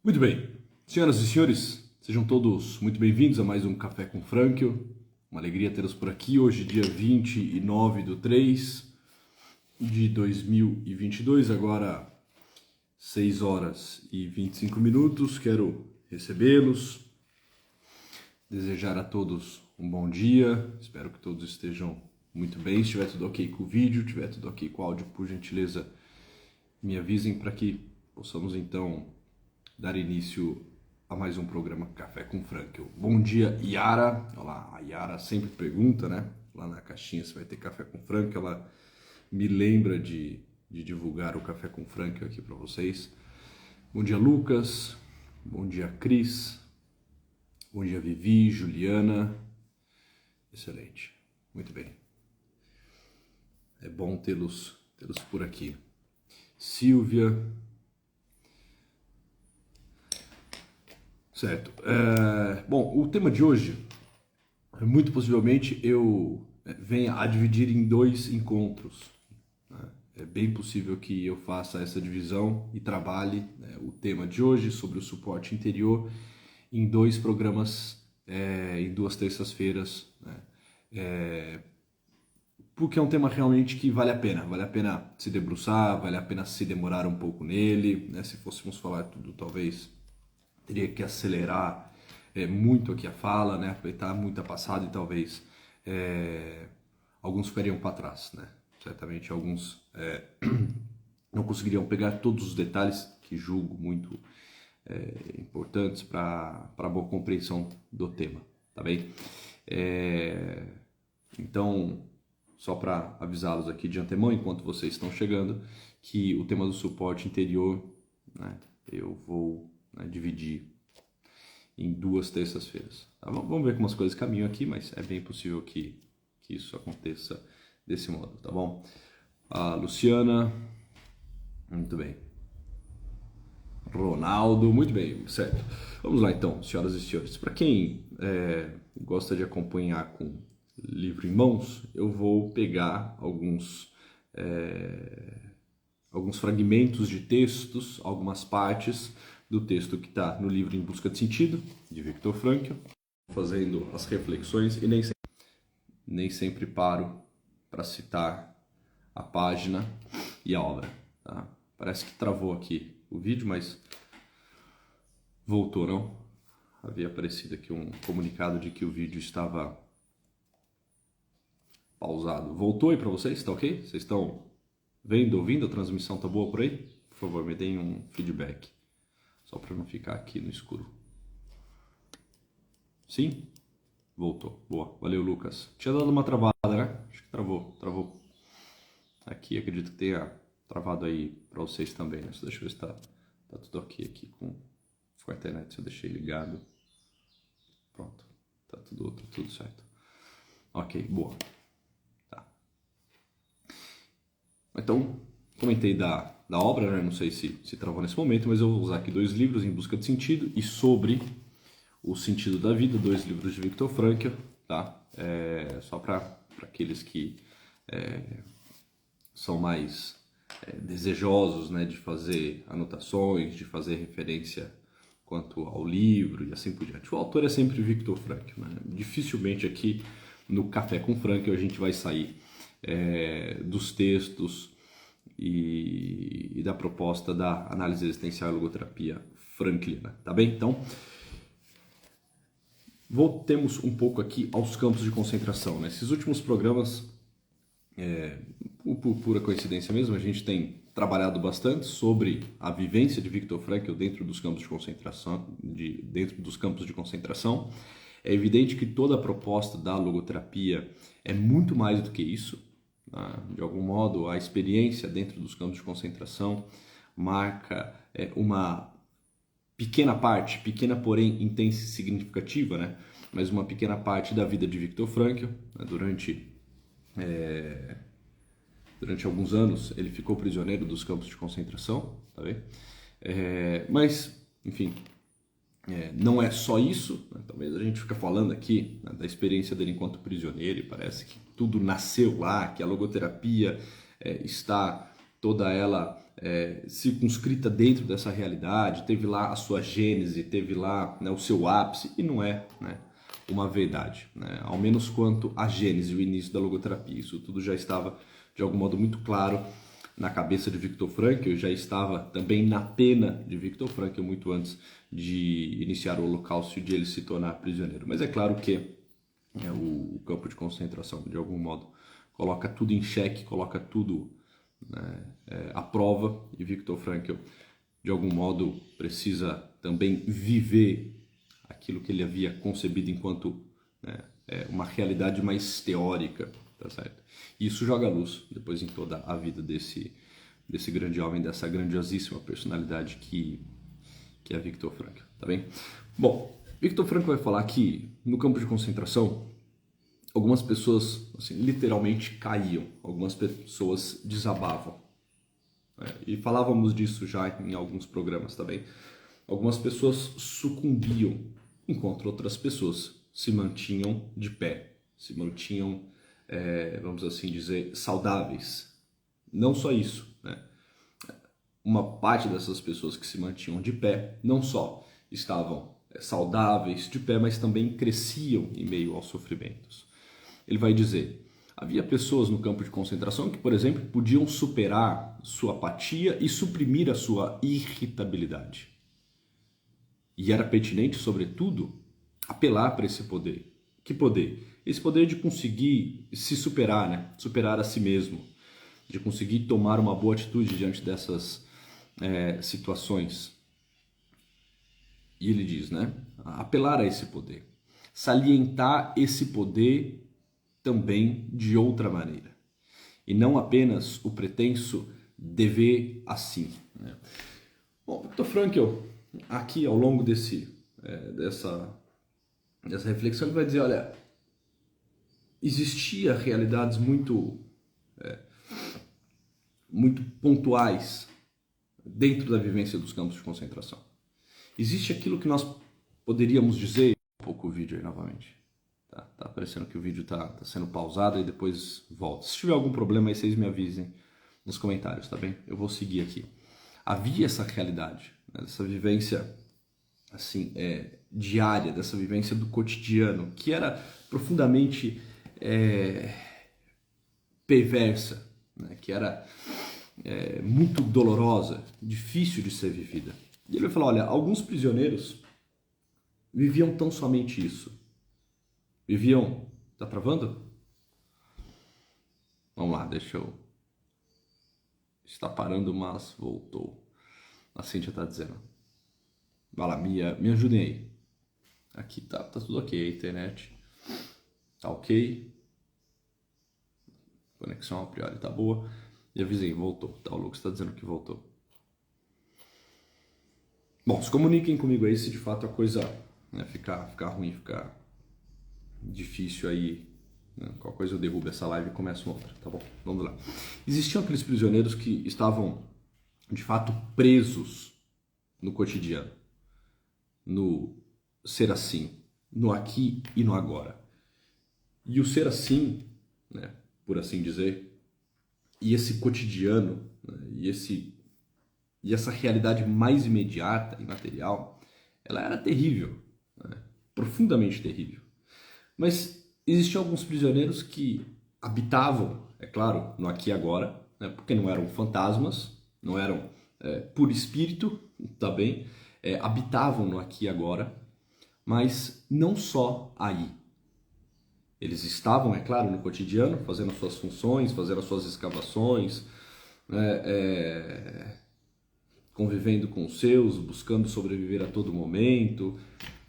Muito bem, senhoras e senhores, sejam todos muito bem-vindos a mais um Café com Frankl. Uma alegria tê-los por aqui, hoje dia 29/3/2022, agora 6 horas e 25 minutos. Quero recebê-los, desejar a todos um bom dia, espero que todos estejam muito bem. Se estiver tudo ok com o vídeo, se estiver tudo ok com o áudio, por gentileza, me avisem para que possamos então dar início a mais um programa Café com Frankl. Bom dia, Yara. Olha lá, a Yara sempre pergunta, né? Lá na caixinha se vai ter Café com Frankl. Ela me lembra de divulgar o Café com Frankl aqui para vocês. Bom dia, Lucas. Bom dia, Cris. Bom dia, Vivi, Juliana. Excelente. Muito bem. É bom tê-los por aqui. Silvia. Certo. Bom, o tema de hoje, muito possivelmente eu venha a dividir em 2 encontros. Né? É bem possível que eu faça essa divisão e trabalhe o tema de hoje sobre o suporte interior em 2 programas, em 2 terças-feiras, né? Porque é um tema realmente que vale a pena se debruçar, vale a pena se demorar um pouco nele, né? Se fôssemos falar tudo, talvez teria que acelerar muito aqui a fala, né? Aproveitar muito a passada e talvez alguns ficariam para trás, né? Certamente alguns não conseguiriam pegar todos os detalhes que julgo muito importantes para a boa compreensão do tema, tá bem? Então, só para avisá-los aqui de antemão, enquanto vocês estão chegando, que o tema do suporte interior, né, eu vou dividir em 2 terças-feiras. Tá? Vamos ver como as coisas caminham aqui, mas é bem possível que isso aconteça desse modo, tá bom? A Luciana, muito bem. Ronaldo, muito bem, certo. Vamos lá então, senhoras e senhores. Para quem gosta de acompanhar com livro em mãos, eu vou pegar alguns fragmentos de textos, algumas partes do texto que está no livro Em Busca de Sentido, de Viktor Frankl, fazendo as reflexões e nem sempre paro para citar a página e a obra. Tá? Parece que travou aqui o vídeo, mas voltou, não? Havia aparecido aqui um comunicado de que o vídeo estava pausado. Voltou aí para vocês? Tá ok? Vocês estão vendo, ouvindo? A transmissão tá boa por aí? Por favor, me deem um feedback. Só para não ficar aqui no escuro. Sim? Voltou. Boa. Valeu, Lucas. Tinha dado uma travada, né? Acho que travou. Aqui, acredito que tenha travado aí para vocês também, né? Deixa eu ver se tá tudo ok aqui com a internet. Se eu deixei ligado. Pronto. Tá tudo certo. Ok, boa. Então, comentei da obra, né? Não sei se travou nesse momento, mas eu vou usar aqui 2 livros, Em Busca de Sentido e Sobre o Sentido da Vida, 2 livros de Viktor Frankl, tá? Só para aqueles que são mais desejosos, né, de fazer anotações, de fazer referência quanto ao livro e assim por diante. O autor é sempre Viktor Frankl, né? Dificilmente aqui no Café com Frankl a gente vai sair dos textos e da proposta da análise existencial e logoterapia frankliana, tá bem? Então, voltemos um pouco aqui aos campos de concentração. Nesses últimos programas, por pura coincidência mesmo, a gente tem trabalhado bastante sobre a vivência de Viktor Frankl dentro dos campos de concentração. É evidente que toda a proposta da logoterapia é muito mais do que isso. De algum modo, a experiência dentro dos campos de concentração marca uma pequena parte, pequena porém intensa e significativa, né? Mas uma pequena parte da vida de Viktor Frankl. Né? Durante alguns anos ele ficou prisioneiro dos campos de concentração, tá vendo? Mas, enfim, não é só isso, né? Talvez a gente fica falando aqui, né, da experiência dele enquanto prisioneiro e parece que tudo nasceu lá, que a logoterapia está toda ela circunscrita dentro dessa realidade, teve lá a sua gênese, teve lá, né, o seu ápice, e não é, né, uma verdade, né? Ao menos quanto a gênese, o início da logoterapia. Isso tudo já estava, de algum modo, muito claro na cabeça de Viktor Frankl, já estava também na pena de Viktor Frankl muito antes de iniciar o Holocausto e de ele se tornar prisioneiro. Mas é claro que o campo de concentração, de algum modo, coloca tudo em xeque, coloca tudo, né, à prova, e Viktor Frankl, de algum modo, precisa também viver aquilo que ele havia concebido enquanto, né, uma realidade mais teórica, tá certo? E isso joga luz depois em toda a vida desse grande homem, dessa grandiosíssima personalidade que é Viktor Frankl, tá bem? Bom, Viktor Frankl vai falar que no campo de concentração algumas pessoas, assim, literalmente caíam, algumas pessoas desabavam. E falávamos disso já em alguns programas também. Algumas pessoas sucumbiam, enquanto outras pessoas se mantinham de pé, se mantinham, vamos assim dizer, saudáveis. Não só isso, né? Uma parte dessas pessoas que se mantinham de pé não só estavam saudáveis de pé, mas também cresciam em meio aos sofrimentos. Ele vai dizer: havia pessoas no campo de concentração que, por exemplo, podiam superar sua apatia e suprimir a sua irritabilidade. E era pertinente, sobretudo, apelar para esse poder. Que poder? Esse poder de conseguir se superar, né? Superar a si mesmo, de conseguir tomar uma boa atitude diante dessas situações. E ele diz, né? Apelar a esse poder. Salientar esse poder também de outra maneira. E não apenas o pretenso dever assim, né? Bom, Viktor Frankl, aqui ao longo dessa reflexão, ele vai dizer, olha, existia realidades muito pontuais dentro da vivência dos campos de concentração. Existe aquilo que nós poderíamos dizer... Um pouco o vídeo aí novamente. Tá aparecendo que o vídeo tá sendo pausado e depois volta. Se tiver algum problema aí, vocês me avisem nos comentários, tá bem? Eu vou seguir aqui. Havia essa realidade, né, dessa vivência assim, diária, dessa vivência do cotidiano, que era profundamente perversa, né, que era muito dolorosa, difícil de ser vivida. E ele vai falar, olha, alguns prisioneiros viviam tão somente isso. Viviam... Tá travando? Vamos lá, deixa eu... Está parando, mas voltou. A Cíntia tá dizendo. Vai lá, me ajudem aí. Aqui tá tudo ok, a internet tá ok. Conexão a priori tá boa. E avisei, voltou. Tá, o Lucas tá dizendo que voltou. Bom, se comuniquem comigo aí se de fato a coisa, né, ficar ruim, ficar difícil aí, né, qualquer coisa eu derrubo essa live e começo uma outra, tá bom? Vamos lá. Existiam aqueles prisioneiros que estavam de fato presos no cotidiano, no ser assim, no aqui e no agora. E o ser assim, né, por assim dizer, e esse cotidiano, né, e essa realidade mais imediata e material, ela era terrível, né, profundamente terrível. Mas existiam alguns prisioneiros que habitavam, é claro, no aqui e agora, né, porque não eram fantasmas, não eram por espírito, tá bem? Habitavam no aqui e agora, mas não só aí. Eles estavam, é claro, no cotidiano, fazendo as suas funções, fazendo as suas escavações, né, convivendo com os seus, buscando sobreviver a todo momento,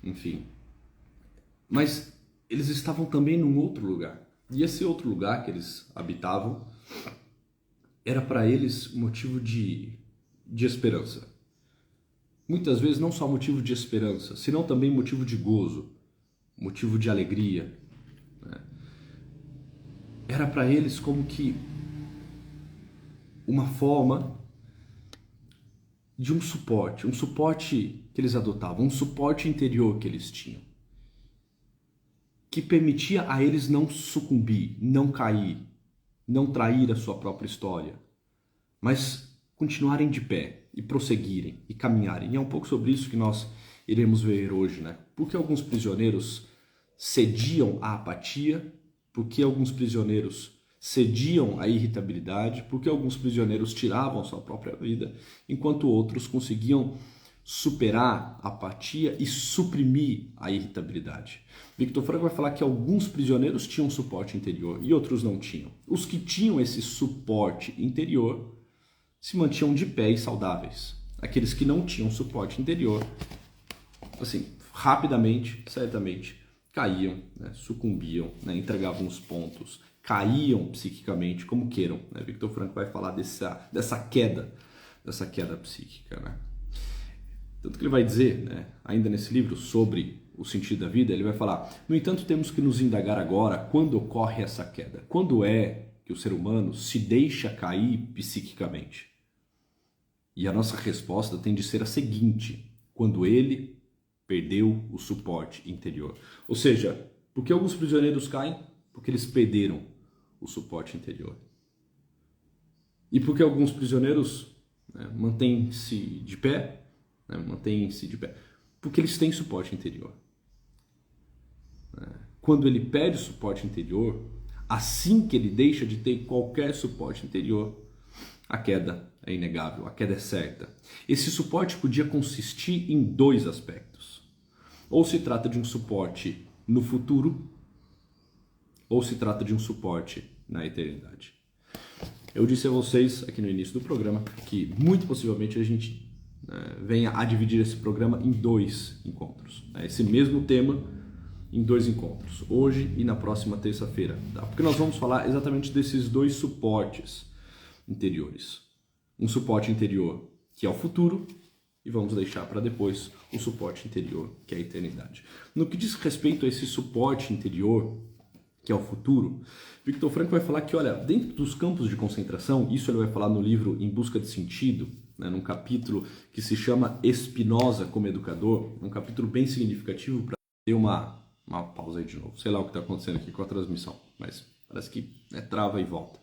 enfim. Mas eles estavam também num outro lugar. E esse outro lugar que eles habitavam era para eles motivo de esperança. Muitas vezes não só motivo de esperança, senão também motivo de gozo, motivo de alegria. Era para eles como que uma forma de um suporte que eles adotavam, um suporte interior que eles tinham, que permitia a eles não sucumbir, não cair, não trair a sua própria história, mas continuarem de pé e prosseguirem e caminharem. E é um pouco sobre isso que nós iremos ver hoje, né? Por que alguns prisioneiros cediam à apatia? Por que alguns prisioneiros cediam à irritabilidade? Por que alguns prisioneiros tiravam sua própria vida, enquanto outros conseguiam superar a apatia e suprimir a irritabilidade? Viktor Frankl vai falar que alguns prisioneiros tinham suporte interior e outros não tinham. Os que tinham esse suporte interior se mantinham de pé e saudáveis. Aqueles que não tinham suporte interior, assim, rapidamente, certamente, caíam, né, sucumbiam, né, entregavam os pontos, caíam psiquicamente, como queiram. Né? Viktor Frankl vai falar dessa queda psíquica. Né? Tanto que ele vai dizer, né, ainda nesse livro, sobre o sentido da vida, ele vai falar: no entanto, temos que nos indagar agora quando ocorre essa queda. Quando é que o ser humano se deixa cair psiquicamente? E a nossa resposta tem de ser a seguinte: quando ele perdeu o suporte interior. Ou seja, por que alguns prisioneiros caem? Porque eles perderam o suporte interior. E por que alguns prisioneiros, né, mantêm-se de pé? Né, mantêm-se de pé. Porque eles têm suporte interior. Quando ele perde o suporte interior, assim que ele deixa de ter qualquer suporte interior, a queda é inegável, a queda é certa. Esse suporte podia consistir em dois aspectos. Ou se trata de um suporte no futuro, ou se trata de um suporte na eternidade. Eu disse a vocês aqui no início do programa que muito possivelmente a gente venha a dividir esse programa em dois encontros. Esse mesmo tema em dois encontros, hoje e na próxima terça-feira. Tá? Porque nós vamos falar exatamente desses dois suportes interiores. Um suporte interior que é o futuro e vamos deixar para depois o suporte interior que é a eternidade. No que diz respeito a esse suporte interior que é o futuro, Viktor Frankl vai falar que, olha, dentro dos campos de concentração, isso ele vai falar no livro Em Busca de Sentido, né, num capítulo que se chama Spinoza como Educador, um capítulo bem significativo para ter uma pausa aí de novo. Sei lá o que está acontecendo aqui com a transmissão, mas parece que trava e volta.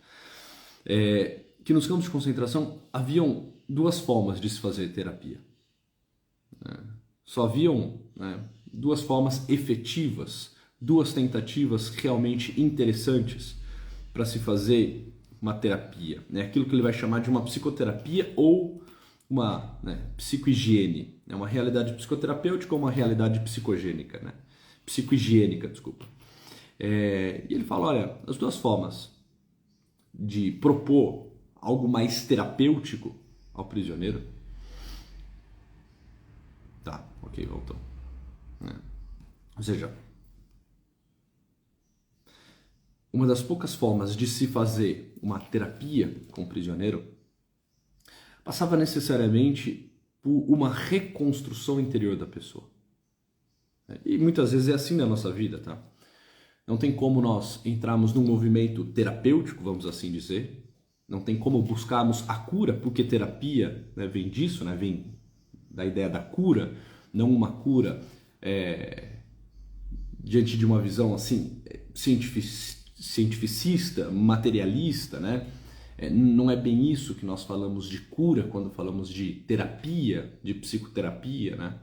Que nos campos de concentração haviam duas formas de se fazer terapia. Só haviam duas formas efetivas, duas tentativas realmente interessantes para se fazer uma terapia. Aquilo que ele vai chamar de uma psicoterapia ou uma psicohigiene. É uma realidade psicoterapêutica ou uma realidade psicogênica, psicohigiênica, desculpa. E ele fala, olha, as duas formas de propor algo mais terapêutico ao prisioneiro. Tá, ok, voltou. Ou seja, uma das poucas formas de se fazer uma terapia com o prisioneiro passava necessariamente por uma reconstrução interior da pessoa. E muitas vezes é assim na nossa vida, tá? Não tem como nós entrarmos num movimento terapêutico, vamos assim dizer. Não tem como buscarmos a cura, porque terapia vem disso, vem da ideia da cura, não uma cura diante de uma visão assim cientificista, materialista, não é bem isso que nós falamos de cura quando falamos de terapia, de psicoterapia,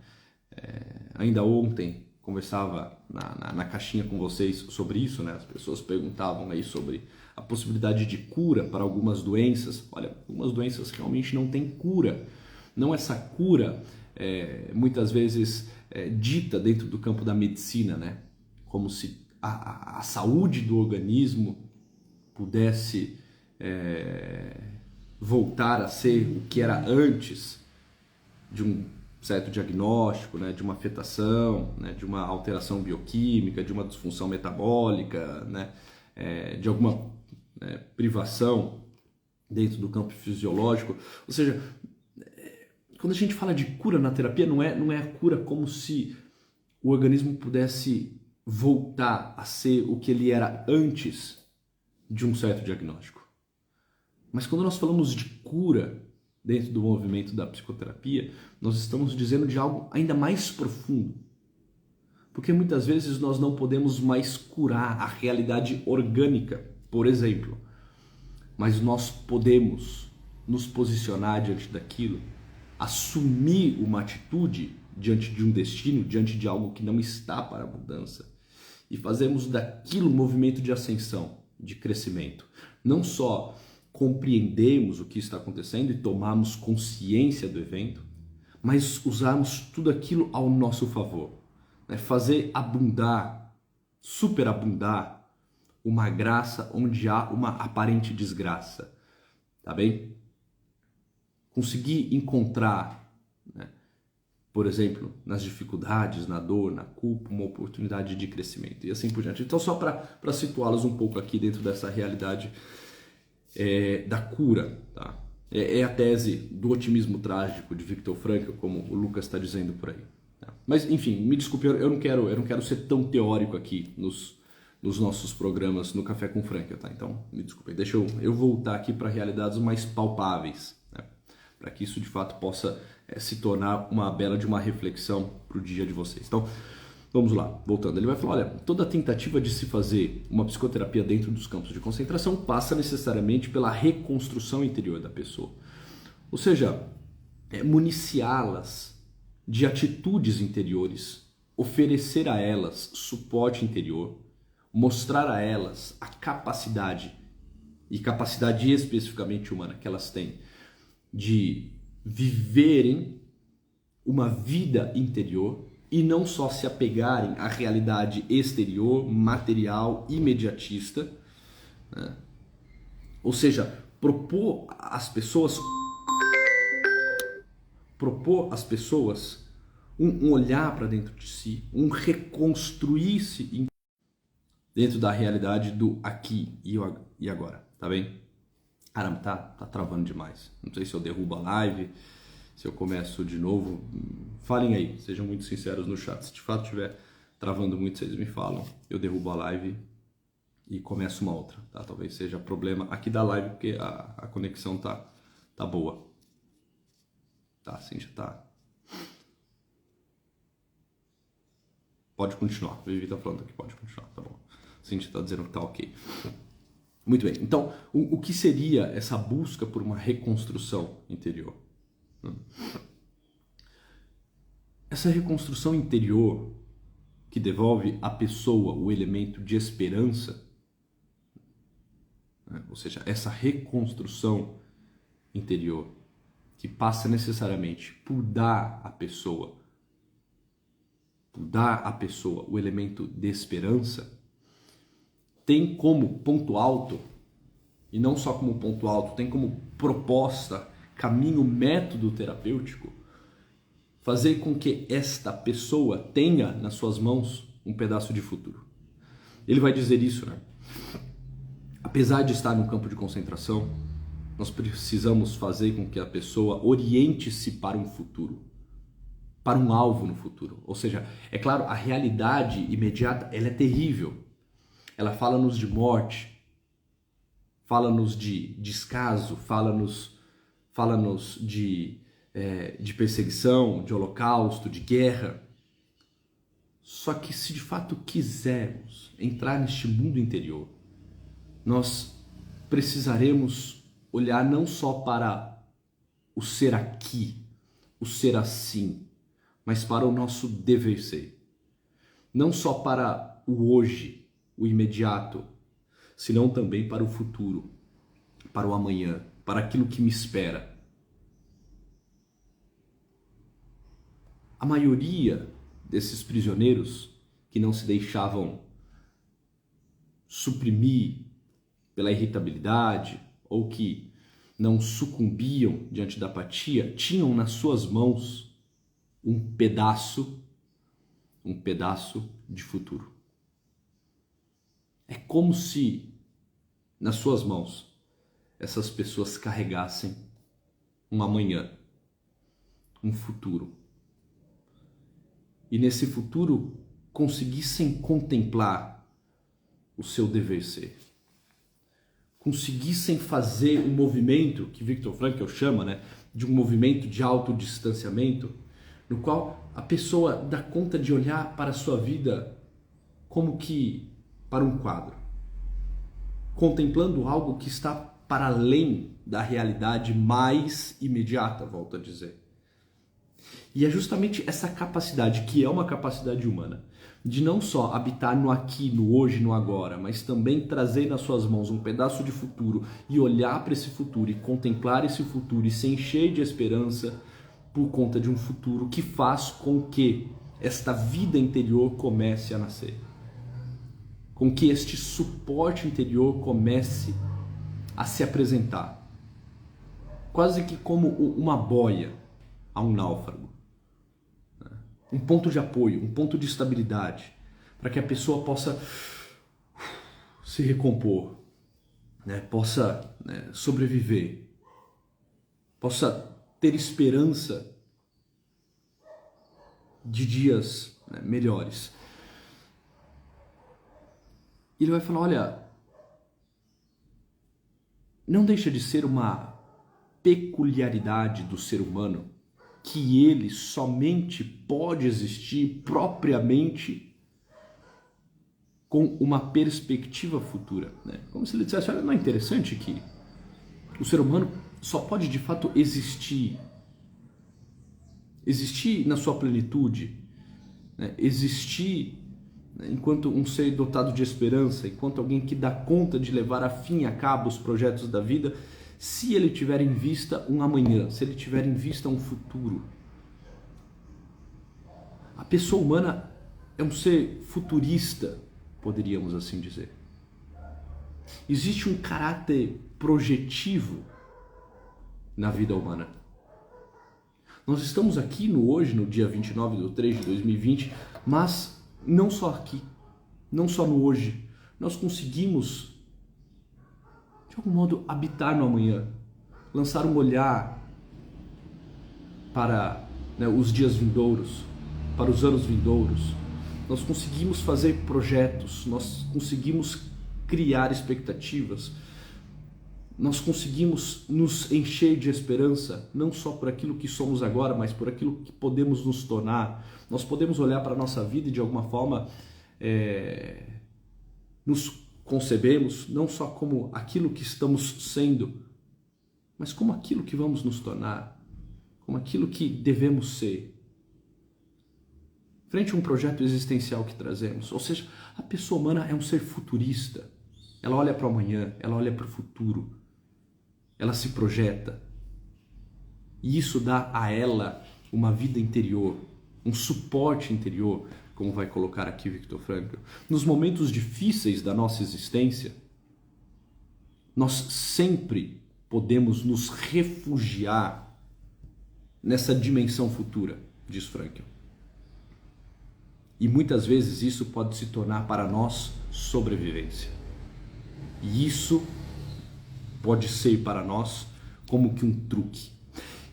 ainda ontem conversava na caixinha com vocês sobre isso, As pessoas perguntavam aí sobre a possibilidade de cura para algumas doenças. Olha, algumas doenças realmente não têm cura. Não essa cura, muitas vezes, dita dentro do campo da medicina, como se a saúde do organismo pudesse voltar a ser o que era antes de um certo diagnóstico, de uma afetação, de uma alteração bioquímica, de uma disfunção metabólica, de alguma privação dentro do campo fisiológico. Ou seja, quando a gente fala de cura na terapia, não é a cura como se o organismo pudesse voltar a ser o que ele era antes de um certo diagnóstico. Mas quando nós falamos de cura dentro do movimento da psicoterapia, nós estamos dizendo de algo ainda mais profundo. Porque muitas vezes nós não podemos mais curar a realidade orgânica, por exemplo, mas nós podemos nos posicionar diante daquilo, assumir uma atitude diante de um destino, diante de algo que não está para a mudança, e fazermos daquilo um movimento de ascensão, de crescimento. Não só compreendemos o que está acontecendo e tomarmos consciência do evento, mas usarmos tudo aquilo ao nosso favor. Né? Fazer abundar, superabundar uma graça onde há uma aparente desgraça. Tá bem? Conseguir encontrar, né, por exemplo, nas dificuldades, na dor, na culpa, uma oportunidade de crescimento e assim por diante. Então, só para situá-los um pouco aqui dentro dessa realidade da cura, tá? É a tese do otimismo trágico de Viktor Frankl, como o Lucas está dizendo por aí. Tá? Mas, enfim, me desculpe, eu não quero ser tão teórico aqui nos nossos programas no Café com Frankl, tá? Então, me desculpe, deixa eu voltar aqui para realidades mais palpáveis, né? Para que isso de fato possa se tornar uma bela de uma reflexão para o dia de vocês. Então, vamos lá, voltando. Ele vai falar, olha, toda tentativa de se fazer uma psicoterapia dentro dos campos de concentração passa necessariamente pela reconstrução interior da pessoa. Ou seja, municiá-las de atitudes interiores, oferecer a elas suporte interior, mostrar a elas a capacidade, e capacidade especificamente humana que elas têm, de viverem uma vida interior e não só se apegarem à realidade exterior, material, imediatista, né? Ou seja, propor às pessoas um olhar para dentro de si, um reconstruir-se dentro da realidade do aqui e agora, tá bem? Caramba, tá travando demais. Não sei se eu derrubo a live, se eu começo de novo. Falem aí, sejam muito sinceros no chat. Se de fato estiver travando muito, vocês me falam. Eu derrubo a live e começo uma outra, tá? Talvez seja problema aqui da live, porque a conexão tá boa. Tá, sim, já tá. Pode continuar. O Vivi tá falando aqui, pode continuar, tá bom. Cintia tá dizendo que tá ok. Muito bem, então, o que seria essa busca por uma reconstrução interior? Essa reconstrução interior que devolve à pessoa o elemento de esperança, né? Ou seja, essa reconstrução interior que passa necessariamente por dar à pessoa o elemento de esperança, tem como ponto alto, e não só como ponto alto, tem como proposta, caminho, método terapêutico, fazer com que esta pessoa tenha nas suas mãos um pedaço de futuro. Ele vai dizer isso, né? Apesar de estar no campo de concentração, nós precisamos fazer com que a pessoa oriente-se para um futuro, para um alvo no futuro. Ou seja, é claro, a realidade imediata, ela é terrível. Ela fala-nos de morte, fala-nos de descaso, fala-nos de perseguição, de holocausto, de guerra. Só que se de fato quisermos entrar neste mundo interior, nós precisaremos olhar não só para o ser aqui, o ser assim, mas para o nosso dever ser. Não só para o hoje, o imediato, senão também para o futuro, para o amanhã, para aquilo que me espera. A maioria desses prisioneiros que não se deixavam suprimir pela irritabilidade ou que não sucumbiam diante da apatia, tinham nas suas mãos um pedaço de futuro. É como se nas suas mãos essas pessoas carregassem um amanhã, um futuro. E nesse futuro conseguissem contemplar o seu dever ser. Conseguissem fazer um movimento que Viktor Frankl chama, né, de um movimento de autodistanciamento, no qual a pessoa dá conta de olhar para a sua vida como que para um quadro, contemplando algo que está para além da realidade mais imediata, volto a dizer. E é justamente essa capacidade, que é uma capacidade humana, de não só habitar no aqui, no hoje, no agora, mas também trazer nas suas mãos um pedaço de futuro e olhar para esse futuro e contemplar esse futuro e se encher de esperança por conta de um futuro que faz com que esta vida interior comece a nascer. Com que este suporte interior comece a se apresentar. Quase que como uma boia a um náufrago. Um ponto de apoio, um ponto de estabilidade, para que a pessoa possa se recompor, né? Possa, né, sobreviver, possa ter esperança de dias, né, melhores. E ele vai falar, olha, não deixa de ser uma peculiaridade do ser humano que ele somente pode existir propriamente com uma perspectiva futura, né? Como se ele dissesse, olha, não é interessante que o ser humano só pode de fato existir na sua plenitude, né? Existir, né, enquanto um ser dotado de esperança, enquanto alguém que dá conta de levar a fim a cabo os projetos da vida, se ele tiver em vista um amanhã, se ele tiver em vista um futuro. A pessoa humana é um ser futurista, poderíamos assim dizer. Existe um caráter projetivo na vida humana. Nós estamos aqui no hoje, no dia 29/3/2020, mas não só aqui, não só no hoje. Nós conseguimos, de algum modo, habitar no amanhã, lançar um olhar para, né, os dias vindouros, para os anos vindouros. Nós conseguimos fazer projetos, nós conseguimos criar expectativas, nós conseguimos nos encher de esperança, não só por aquilo que somos agora, mas por aquilo que podemos nos tornar. Nós podemos olhar para a nossa vida e de alguma forma nos concebemos não só como aquilo que estamos sendo, mas como aquilo que vamos nos tornar, como aquilo que devemos ser. Frente a um projeto existencial que trazemos, ou seja, a pessoa humana é um ser futurista. Ela olha para o amanhã, ela olha para o futuro, ela se projeta. E isso dá a ela uma vida interior, um suporte interior, como vai colocar aqui Viktor Frankl. Nos momentos difíceis da nossa existência, nós sempre podemos nos refugiar nessa dimensão futura, diz Frankl. E muitas vezes isso pode se tornar para nós sobrevivência. E isso pode ser para nós como que um truque.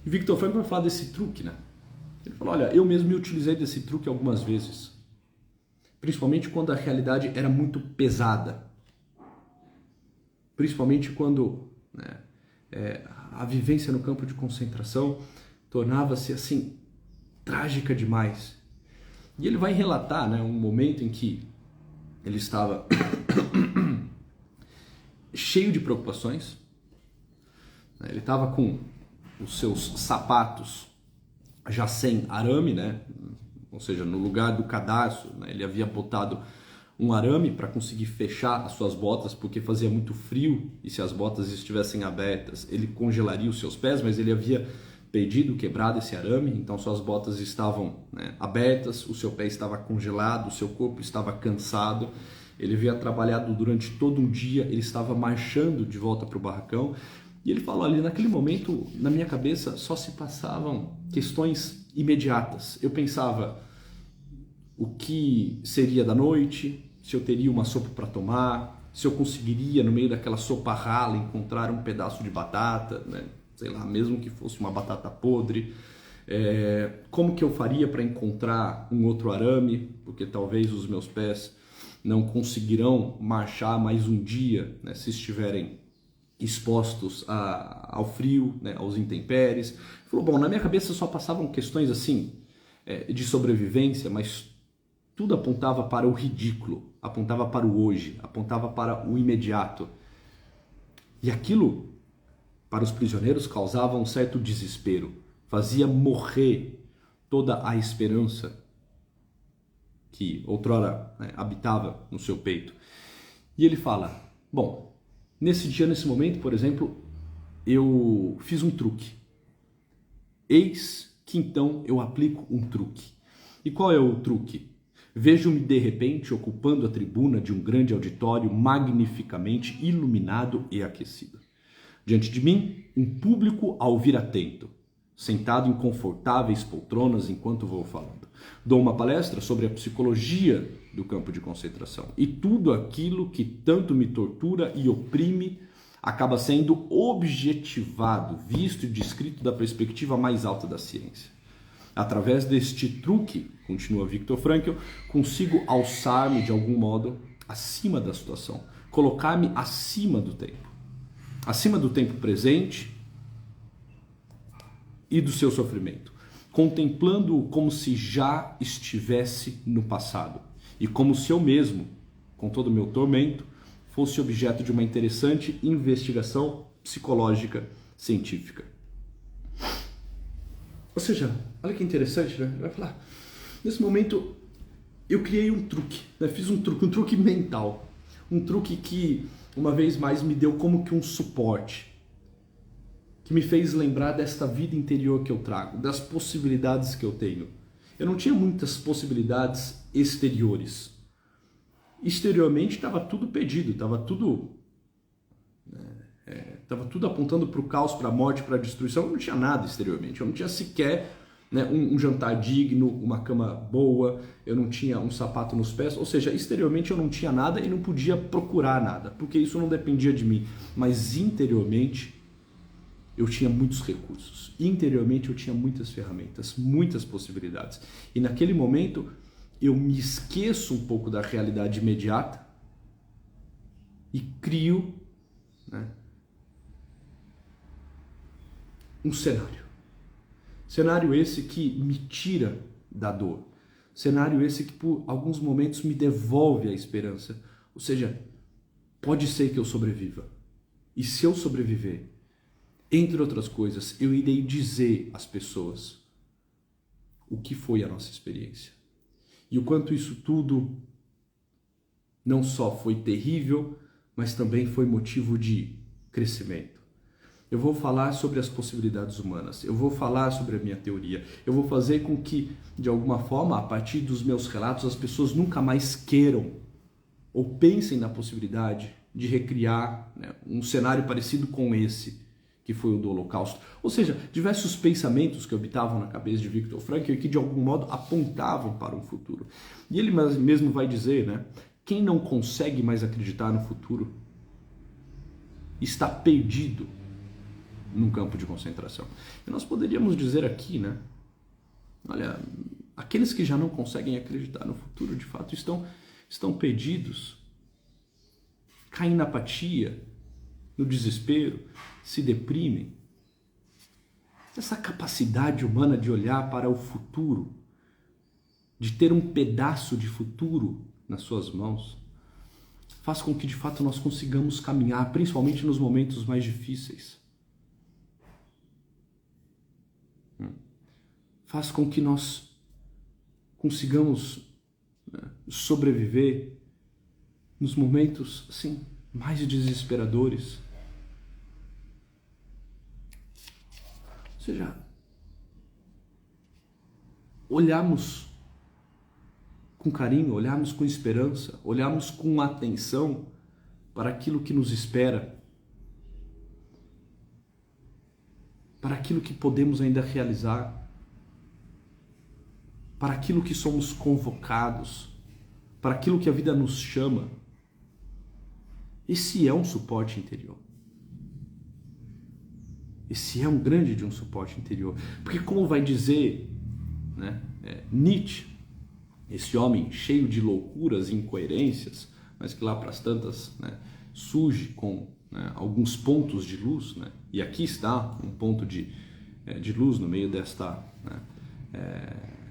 E Viktor Frankl vai falar desse truque, né? Ele falou, olha, eu mesmo me utilizei desse truque algumas vezes. Principalmente quando a realidade era muito pesada. Principalmente quando, né, a vivência no campo de concentração tornava-se assim, trágica demais. E ele vai relatar, né, um momento em que ele estava cheio de preocupações. Ele estava com os seus sapatos já sem arame, né? Ou seja, no lugar do cadarço, né? Ele havia botado um arame para conseguir fechar as suas botas, porque fazia muito frio e se as botas estivessem abertas, ele congelaria os seus pés, mas ele havia quebrado esse arame, então suas botas estavam, né, abertas, o seu pé estava congelado, o seu corpo estava cansado, ele havia trabalhado durante todo um dia, ele estava marchando de volta para o barracão, e ele falou ali, naquele momento, na minha cabeça, só se passavam questões imediatas. Eu pensava o que seria da noite, se eu teria uma sopa para tomar, se eu conseguiria, no meio daquela sopa rala, encontrar um pedaço de batata, né? Sei lá, mesmo que fosse uma batata podre, como que eu faria para encontrar um outro arame, porque talvez os meus pés não conseguirão marchar mais um dia, né, se estiverem expostos ao frio, né, aos intempéries. Ele falou, bom, na minha cabeça só passavam questões assim, de sobrevivência, mas tudo apontava para o ridículo, apontava para o hoje, apontava para o imediato. E aquilo, para os prisioneiros, causava um certo desespero, fazia morrer toda a esperança que outrora, né, habitava no seu peito. E ele fala, bom, nesse dia, nesse momento, por exemplo, eu fiz um truque. Eis que então eu aplico um truque. E qual é o truque? Vejo-me de repente ocupando a tribuna de um grande auditório magnificamente iluminado e aquecido. Diante de mim, um público a ouvir atento, sentado em confortáveis poltronas enquanto vou falando. Dou uma palestra sobre a psicologia do campo de concentração e tudo aquilo que tanto me tortura e oprime acaba sendo objetivado, visto e descrito da perspectiva mais alta da ciência. Através deste truque, continua Viktor Frankl, consigo alçar-me de algum modo acima da situação, colocar-me acima do tempo presente e do seu sofrimento, contemplando-o como se já estivesse no passado e como se eu mesmo, com todo o meu tormento, fosse objeto de uma interessante investigação psicológica científica. Ou seja, olha que interessante, né? Ele vai falar, nesse momento eu criei um truque, né? Fiz um truque mental, um truque que uma vez mais me deu como que um suporte, que me fez lembrar desta vida interior que eu trago, das possibilidades que eu tenho. Eu não tinha muitas possibilidades exteriores. Exteriormente estava tudo perdido, estava tudo apontando para o caos, para a morte, para a destruição. Eu não tinha nada exteriormente, eu não tinha sequer, né, um jantar digno, uma cama boa, eu não tinha um sapato nos pés, ou seja, exteriormente eu não tinha nada e não podia procurar nada, porque isso não dependia de mim, mas interiormente eu tinha muitos recursos, interiormente eu tinha muitas ferramentas, muitas possibilidades, e naquele momento eu me esqueço um pouco da realidade imediata e crio, né, um cenário esse que me tira da dor, cenário esse que por alguns momentos me devolve a esperança, ou seja, pode ser que eu sobreviva, e se eu sobreviver, entre outras coisas, eu irei dizer às pessoas o que foi a nossa experiência e o quanto isso tudo não só foi terrível, mas também foi motivo de crescimento. Eu vou falar sobre as possibilidades humanas, eu vou falar sobre a minha teoria, eu vou fazer com que, de alguma forma, a partir dos meus relatos, as pessoas nunca mais queiram ou pensem na possibilidade de recriar, né, um cenário parecido com esse, que foi o do Holocausto. Ou seja, diversos pensamentos que habitavam na cabeça de Viktor Frankl e que, de algum modo, apontavam para um futuro. E ele mesmo vai dizer, né, quem não consegue mais acreditar no futuro está perdido num campo de concentração. E nós poderíamos dizer aqui, né? Olha, aqueles que já não conseguem acreditar no futuro, de fato, estão perdidos, caem na apatia, no desespero, se deprimem. Essa capacidade humana de olhar para o futuro, de ter um pedaço de futuro nas suas mãos, faz com que, de fato, nós consigamos caminhar, principalmente nos momentos mais difíceis. Faz com que nós consigamos, né, sobreviver nos momentos, assim, mais desesperadores. Ou seja, olharmos com carinho, olharmos com esperança, olharmos com atenção para aquilo que nos espera, para aquilo que podemos ainda realizar, para aquilo que somos convocados, para aquilo que a vida nos chama. Esse é um suporte interior. Esse é um grande de um suporte interior. Porque como vai dizer, né, Nietzsche, esse homem cheio de loucuras e incoerências, mas que lá para as tantas, né, surge com, né, alguns pontos de luz, né, e aqui está um ponto de luz no meio desta, né,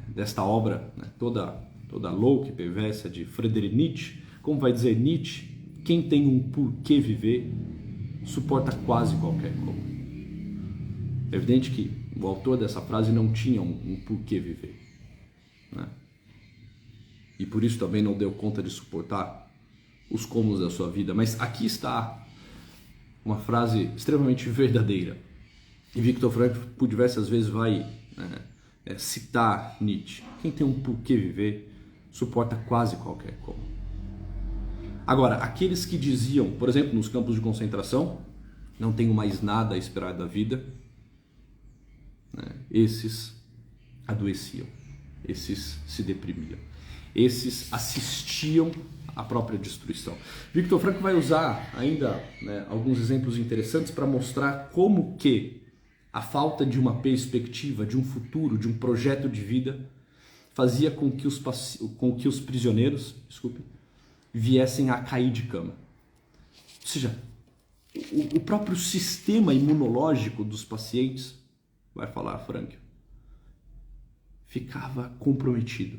desta obra, né, toda louca e perversa de Friedrich Nietzsche. Como vai dizer Nietzsche, quem tem um porquê viver suporta quase qualquer como. É evidente que o autor dessa frase não tinha um porquê viver, né? E por isso também não deu conta de suportar os cômodos da sua vida. Mas aqui está uma frase extremamente verdadeira. E Viktor Frankl, por diversas vezes, vai citar Nietzsche. Quem tem um porquê viver suporta quase qualquer como. Agora, aqueles que diziam, por exemplo, nos campos de concentração, não tenho mais nada a esperar da vida, né? Esses adoeciam, esses se deprimiam, esses assistiam à própria destruição. Viktor Frankl vai usar ainda, né, alguns exemplos interessantes para mostrar como que a falta de uma perspectiva, de um futuro, de um projeto de vida fazia com que os prisioneiros, viessem a cair de cama. Ou seja, o próprio sistema imunológico dos pacientes, vai falar Frankl, ficava comprometido.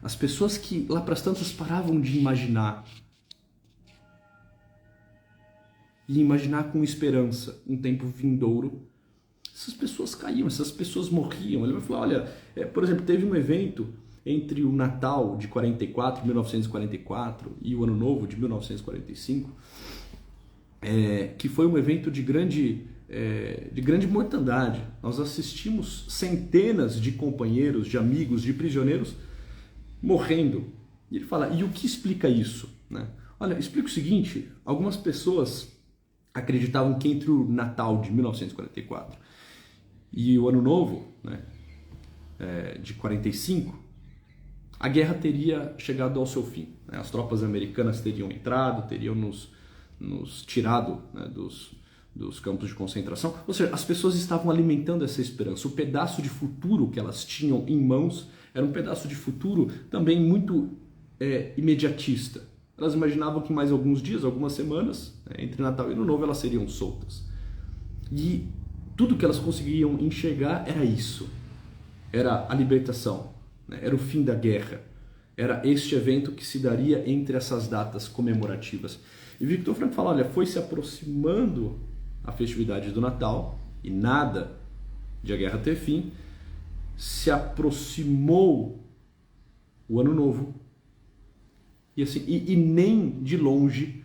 As pessoas que lá para as tantas paravam de imaginar, e imaginar com esperança um tempo vindouro, essas pessoas caíam, essas pessoas morriam. Ele vai falar, olha, por exemplo, teve um evento entre o Natal de 1944 e o Ano Novo de 1945, que foi um evento de grande mortandade. Nós assistimos centenas de companheiros, de amigos, de prisioneiros morrendo. E ele fala, e o que explica isso, né? Olha, explica o seguinte, algumas pessoas acreditavam que entre o Natal de 1944 e o Ano Novo, né, de 45, a guerra teria chegado ao seu fim, né? As tropas americanas teriam entrado, teriam nos tirado, né, dos campos de concentração. Ou seja, as pessoas estavam alimentando essa esperança. O pedaço de futuro que elas tinham em mãos era um pedaço de futuro também muito imediatista. Elas imaginavam que mais alguns dias, algumas semanas, né, entre Natal e Ano Novo, elas seriam soltas. E tudo que elas conseguiam enxergar era isso. Era a libertação, né? Era o fim da guerra. Era este evento que se daria entre essas datas comemorativas. E Viktor Frankl fala, olha, foi se aproximando a festividade do Natal, e nada de a guerra ter fim, se aproximou o Ano Novo, e assim, e nem de longe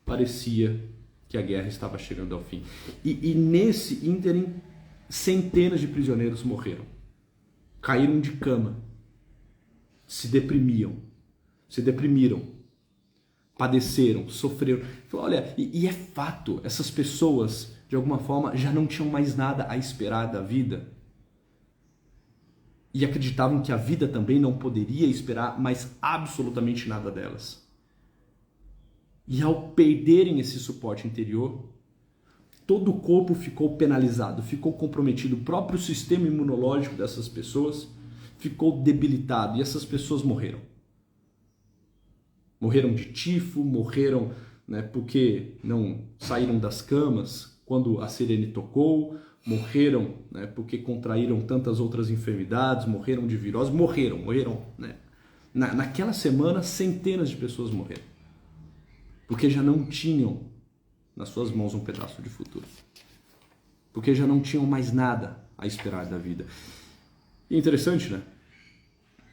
parecia que a guerra estava chegando ao fim. E nesse ínterim, centenas de prisioneiros morreram, caíram de cama, se deprimiram, padeceram, sofreram. Olha, e é fato, essas pessoas, de alguma forma, já não tinham mais nada a esperar da vida. E acreditavam que a vida também não poderia esperar mais absolutamente nada delas. E ao perderem esse suporte interior, todo o corpo ficou penalizado, ficou comprometido. O próprio sistema imunológico dessas pessoas ficou debilitado e essas pessoas morreram. Morreram de tifo, morreram, né, porque não saíram das camas quando a sirene tocou, morreram, né, porque contraíram tantas outras enfermidades, morreram de virose, morreram, né? Naquela semana, centenas de pessoas morreram, porque já não tinham nas suas mãos um pedaço de futuro, porque já não tinham mais nada a esperar da vida. E é interessante, né?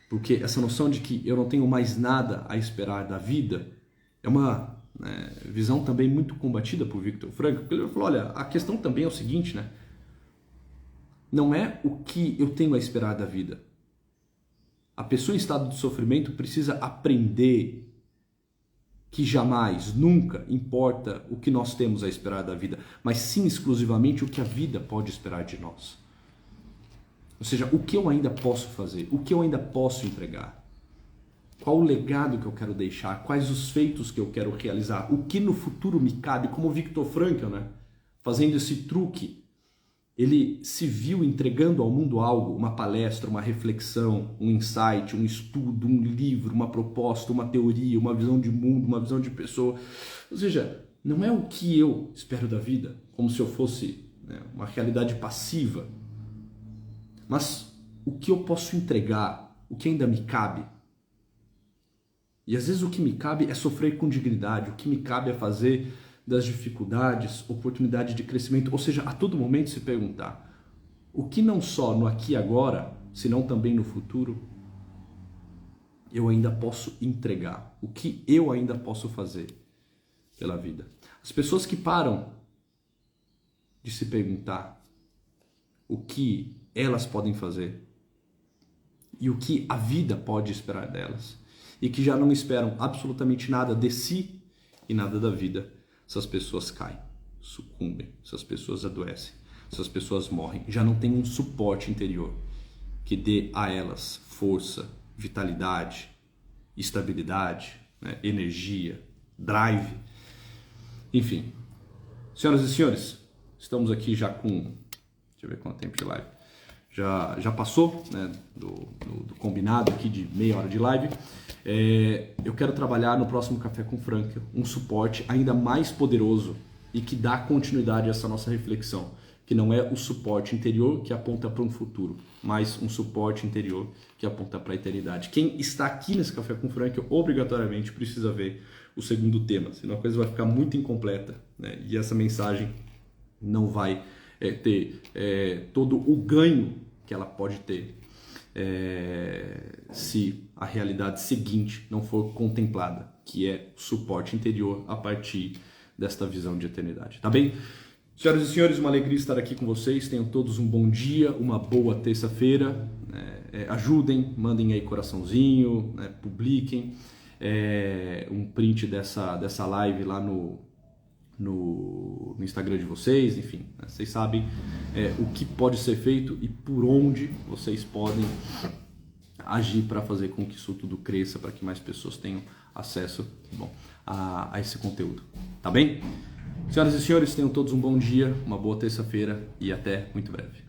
Porque essa noção de que eu não tenho mais nada a esperar da vida é uma visão também muito combatida por Viktor Frankl, porque ele falou, olha, a questão também é o seguinte, né? Não é o que eu tenho a esperar da vida. A pessoa em estado de sofrimento precisa aprender que jamais, nunca importa o que nós temos a esperar da vida, mas sim exclusivamente o que a vida pode esperar de nós. Ou seja, o que eu ainda posso fazer, o que eu ainda posso entregar, qual o legado que eu quero deixar, quais os feitos que eu quero realizar, o que no futuro me cabe, como Viktor Frankl, né? Fazendo esse truque. Ele se viu entregando ao mundo algo, uma palestra, uma reflexão, um insight, um estudo, um livro, uma proposta, uma teoria, uma visão de mundo, uma visão de pessoa. Ou seja, não é o que eu espero da vida, como se eu fosse, né, uma realidade passiva, mas o que eu posso entregar, o que ainda me cabe. E às vezes o que me cabe é sofrer com dignidade, o que me cabe é fazer, das dificuldades, oportunidade de crescimento, ou seja, a todo momento se perguntar o que não só no aqui e agora, senão também no futuro, eu ainda posso entregar, o que eu ainda posso fazer pela vida. As pessoas que param de se perguntar o que elas podem fazer e o que a vida pode esperar delas, e que já não esperam absolutamente nada de si e nada da vida, essas pessoas caem, sucumbem, essas pessoas adoecem, essas pessoas morrem, já não tem um suporte interior que dê a elas força, vitalidade, estabilidade, né, energia, drive, enfim. Senhoras e senhores, estamos aqui já com, deixa eu ver quanto tempo de live, já passou, né, do combinado aqui de meia hora de live. Eu quero trabalhar no próximo Café com Franklin um suporte ainda mais poderoso e que dá continuidade a essa nossa reflexão, que não é o suporte interior que aponta para um futuro, mas um suporte interior que aponta para a eternidade. Quem está aqui nesse Café com Franklin obrigatoriamente precisa ver o segundo tema, senão a coisa vai ficar muito incompleta, né? E essa mensagem não vai ter todo o ganho que ela pode ter se a realidade seguinte não for contemplada, que é o suporte interior a partir desta visão de eternidade. Tá bem? Senhoras e senhores, uma alegria estar aqui com vocês. Tenham todos um bom dia, uma boa terça-feira. Ajudem, mandem aí coraçãozinho, né, publiquem um print dessa live lá no Instagram de vocês, enfim, né, vocês sabem o que pode ser feito e por onde vocês podem agir para fazer com que isso tudo cresça, para que mais pessoas tenham acesso, bom, a esse conteúdo, tá bem? Senhoras e senhores, tenham todos um bom dia, uma boa terça-feira e até muito breve.